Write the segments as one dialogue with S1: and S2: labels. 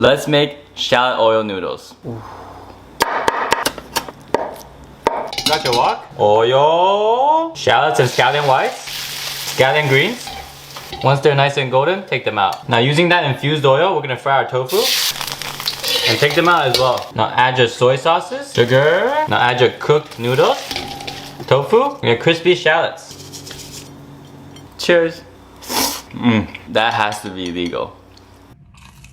S1: Let's make shallot oil noodles. Got your wok? Oil. Shallots and scallion whites. Scallion greens. Once they're nice and golden, take them out. Now using that infused oil, we're gonna fry our tofu. And take them out as well. Now add your soy sauces, sugar. Now add your cooked noodles, tofu, and your crispy shallots. Cheers. That has to be legal.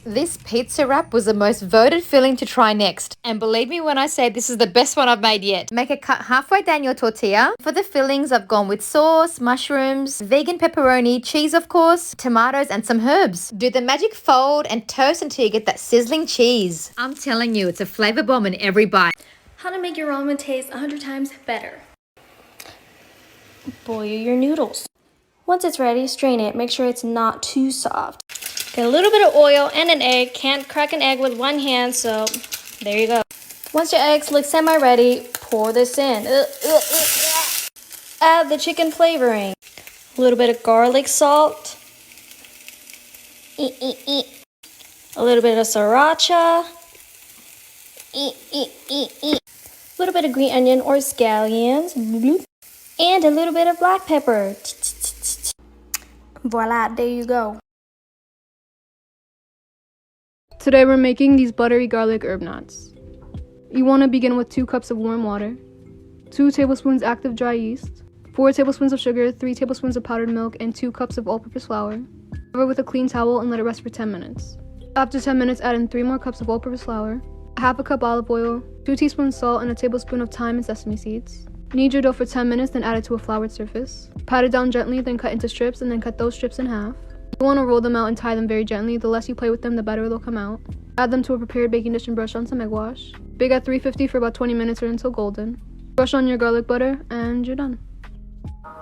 S2: This pizza wrap was the most voted filling to try next. And believe me when I say this is the best one I've made yet. Make a cut halfway down your tortilla. For the fillings, I've gone with sauce, mushrooms, vegan pepperoni, cheese of course, tomatoes and some herbs. Do the magic fold and toast until you get that sizzling cheese. I'm telling you, it's a flavor bomb in every bite.
S3: How to make your ramen taste 100 times better. Boil your noodles. Once it's ready, strain it. Make sure it's not too soft. Get a little bit of oil and an egg. Can't crack an egg with one hand, so there you go. Once your eggs look semi-ready, pour this in. Add the chicken flavoring. A little bit of garlic salt. A little bit of sriracha. A little bit of green onion or scallions. And a little bit of black pepper. Voila, there you go.
S4: Today we're making these buttery garlic herb knots. You want to begin with 2 cups of warm water, 2 tablespoons active dry yeast, 4 tablespoons of sugar, 3 tablespoons of powdered milk, and 2 cups of all-purpose flour. Cover with a clean towel and let it rest for 10 minutes. After 10 minutes, add in 3 more cups of all-purpose flour, half a cup olive oil, 2 teaspoons salt, and a tablespoon of thyme and sesame seeds. Knead your dough for 10 minutes, then add it to a floured surface. Pat it down gently, then cut into strips, and then cut those strips in half. You want to roll them out and tie them very gently. The less you play with them, the better they'll come out. Add them to a prepared baking dish and brush on some egg wash. Bake at 350 for about 20 minutes or until golden. Brush on your garlic butter, and you're done.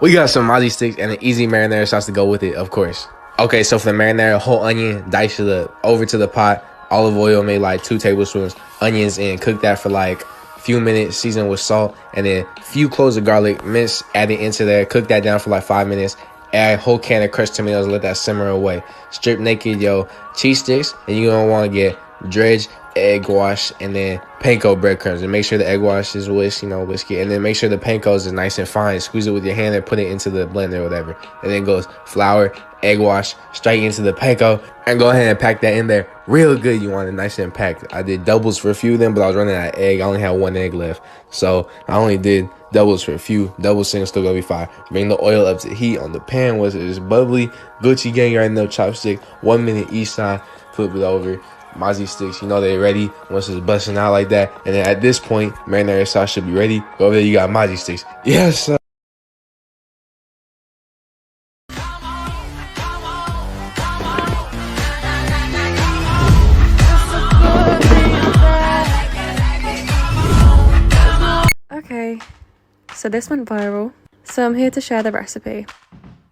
S5: We got some Maggi sticks and an easy marinara sauce to go with it, of course. Okay, so for the marinara, whole onion, dice it up, over to the pot, olive oil, made like 2 tablespoons, onions in, cook that for like a few minutes, season with salt, and then a few cloves of garlic, mince, add it into there, cook that down for like 5 minutes, add a whole can of crushed tomatoes, let that simmer away. Strip naked your cheese sticks, and you're gonna want to get dredged egg wash and then panko breadcrumbs, and make sure the egg wash is whisk it, and then make sure the panko is nice and fine. Squeeze it with your hand and put it into the blender or whatever, and then goes flour, egg wash, straight into the panko, and go ahead and pack that in there real good. You want it nice and packed. I did doubles for a few of them, but I was running out of egg. I only had 1 egg left, so I only did doubles for a few. Double singles still gonna be fine. Bring the oil up to heat on the pan once it is bubbly. Gucci gang, you already know, chopstick, 1 minute each side, flip it over. Maggi sticks, you know they're ready once it's busting out like that. And then at this point, marinara sauce should be ready. Go over there, you got Maggi sticks. Yes, sir.
S6: Okay, so this went viral, so I'm here to share the recipe.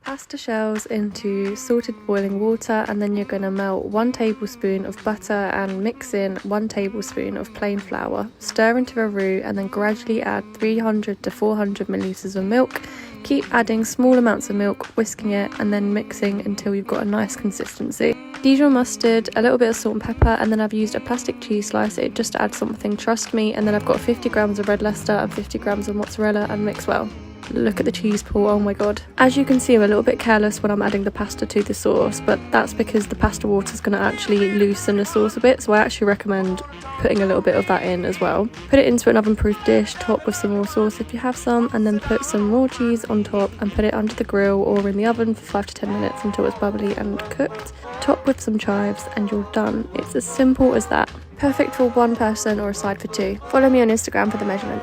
S6: Pasta shells into salted boiling water, and then you're going to melt 1 tablespoon of butter and mix in 1 tablespoon of plain flour. Stir into a roux and then gradually add 300 to 400 milliliters of milk. Keep adding small amounts of milk, whisking it and then mixing until you've got a nice consistency. Dijon mustard, a little bit of salt and pepper, and then I've used a plastic cheese slice. It just adds something, trust me. And then I've got 50 grams of red Leicester and 50 grams of mozzarella, and mix well. Look at the cheese pool, oh my god. As you can see, I'm a little bit careless when I'm adding the pasta to the sauce, but that's because the pasta water is going to actually loosen the sauce a bit, so I actually recommend putting a little bit of that in as well. Put it into an oven-proof dish, top with some raw sauce if you have some, and then put some raw cheese on top and put it under the grill or in the oven for 5 to 10 minutes until it's bubbly and cooked. Top with some chives and you're done. It's as simple as that. Perfect for 1 person or a side for 2. Follow me on Instagram for the measurement.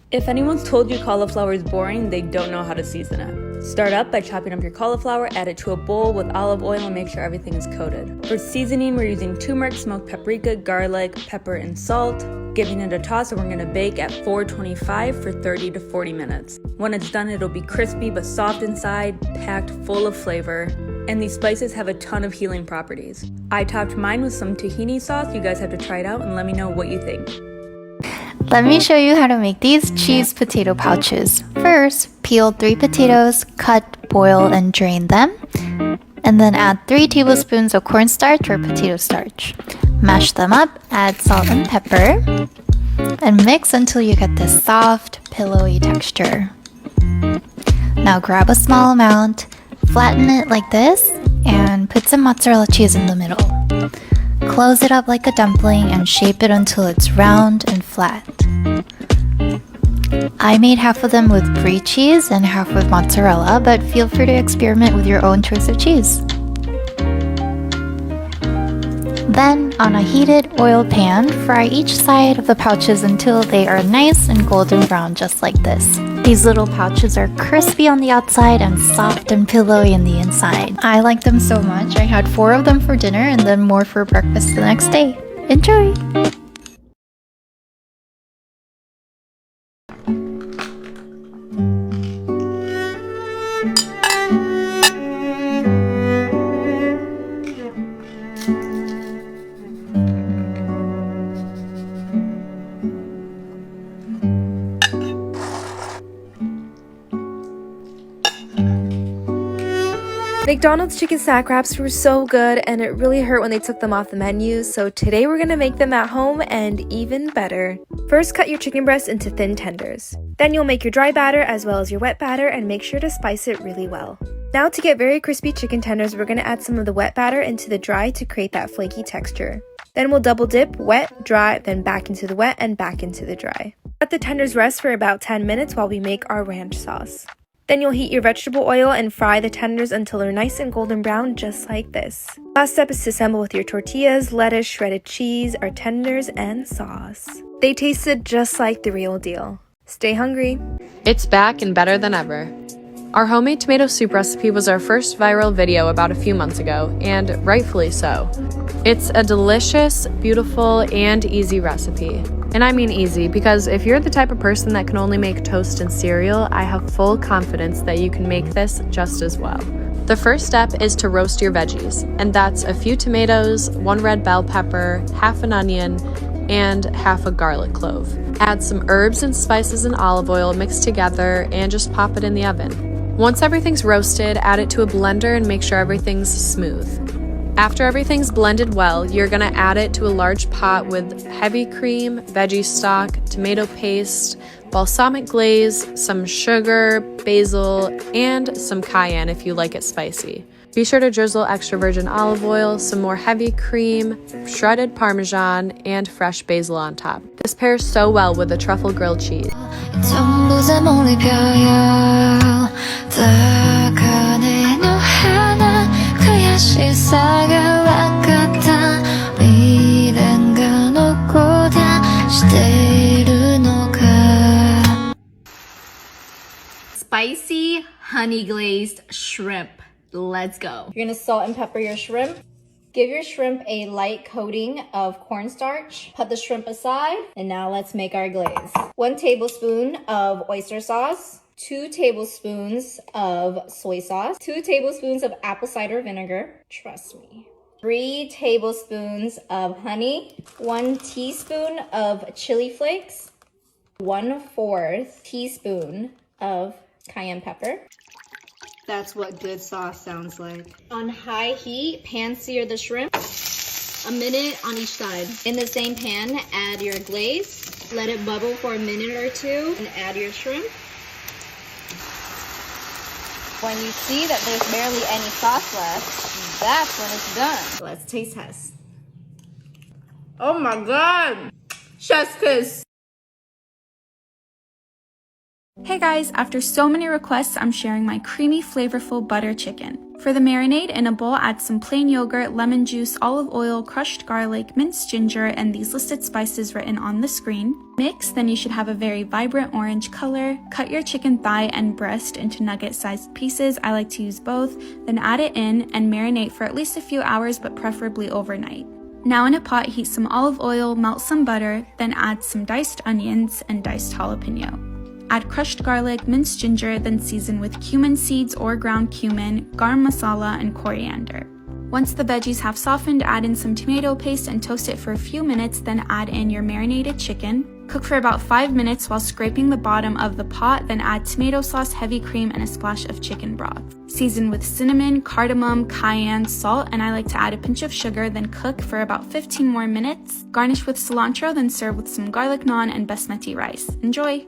S7: If anyone's told you cauliflower is boring, they don't know how to season it. Start up by chopping up your cauliflower, add it to a bowl with olive oil and make sure everything is coated. For seasoning, we're using turmeric, smoked paprika, garlic, pepper, and salt. Giving it a toss, and we're gonna bake at 425 for 30 to 40 minutes. When it's done, it'll be crispy but soft inside, packed full of flavor. And these spices have a ton of healing properties. I topped mine with some tahini sauce. You guys have to try it out and let me know what you think.
S8: Let me show you how to make these cheese potato pouches. First, peel 3 potatoes, cut, boil, and drain them. And then add 3 tablespoons of cornstarch or potato starch. Mash them up, add salt and pepper, and mix until you get this soft, pillowy texture. Now grab a small amount, flatten it like this, and put some mozzarella cheese in the middle. Close it up like a dumpling and shape it until it's round and flat. I made half of them with brie cheese and half with mozzarella, but feel free to experiment with your own choice of cheese. Then, on a heated oil pan, fry each side of the pouches until they are nice and golden brown, just like this. These little pouches are crispy on the outside and soft and pillowy in the inside. I like them so much, I had 4 of them for dinner and then more for breakfast the next day. Enjoy!
S6: McDonald's chicken snack wraps were so good, and it really hurt when they took them off the menu, so today we're gonna make them at home and even better. First, cut your chicken breast into thin tenders. Then you'll make your dry batter as well as your wet batter and make sure to spice it really well. Now to get very crispy chicken tenders, we're gonna add some of the wet batter into the dry to create that flaky texture. Then we'll double dip, wet, dry, then back into the wet and back into the dry. Let the tenders rest for about 10 minutes while we make our ranch sauce. Then you'll heat your vegetable oil and fry the tenders until they're nice and golden brown, just like this. Last step is to assemble with your tortillas, lettuce, shredded cheese, our tenders, and sauce. They tasted just like the real deal. Stay hungry.
S9: It's back and better than ever. Our homemade tomato soup recipe was our first viral video about a few months ago, and rightfully so. It's a delicious, beautiful, and easy recipe. And I mean easy, because if you're the type of person that can only make toast and cereal, I have full confidence that you can make this just as well. The first step is to roast your veggies, and that's a few tomatoes, 1 red bell pepper, half an onion, and half a garlic clove. Add some herbs and spices and olive oil mixed together and just pop it in the oven. Once everything's roasted, add it to a blender and make sure everything's smooth. After everything's blended well, you're gonna add it to a large pot with heavy cream, veggie stock, tomato paste, balsamic glaze, some sugar, basil, and some cayenne if you like it spicy. Be sure to drizzle extra virgin olive oil, some more heavy cream, shredded Parmesan, and fresh basil on top. This pairs so well with the truffle grilled cheese.
S2: Spicy honey glazed shrimp. Let's go. You're gonna salt and pepper your shrimp. Give your shrimp a light coating of cornstarch. Put the shrimp aside, and now let's make our glaze. 1 tablespoon of oyster sauce, 2 tablespoons of soy sauce, 2 tablespoons of apple cider vinegar, trust me. 3 tablespoons of honey, 1 teaspoon of chili flakes, 1/4 teaspoon of cayenne pepper. That's what good sauce sounds like. On high heat, pan sear the shrimp, a minute on each side. In the same pan, add your glaze, let it bubble for a minute or 2, and add your shrimp. When you see that there's barely any sauce left, that's when it's done. Let's taste test. Oh my God! Chef's kiss!
S10: Hey guys, after so many requests, I'm sharing my creamy, flavorful butter chicken. For the marinade, in a bowl, add some plain yogurt, lemon juice, olive oil, crushed garlic, minced ginger, and these listed spices written on the screen. Mix, then you should have a very vibrant orange color. Cut your chicken thigh and breast into nugget-sized pieces. I like to use both. Then add it in and marinate for at least a few hours, but preferably overnight. Now in a pot, heat some olive oil, melt some butter, then add some diced onions and diced jalapeno. Add crushed garlic, minced ginger, then season with cumin seeds or ground cumin, garam masala, and coriander. Once the veggies have softened, add in some tomato paste and toast it for a few minutes, then add in your marinated chicken. Cook for about 5 minutes while scraping the bottom of the pot, then add tomato sauce, heavy cream, and a splash of chicken broth. Season with cinnamon, cardamom, cayenne, salt, and I like to add a pinch of sugar, then cook for about 15 more minutes. Garnish with cilantro, then serve with some garlic naan and basmati rice. Enjoy!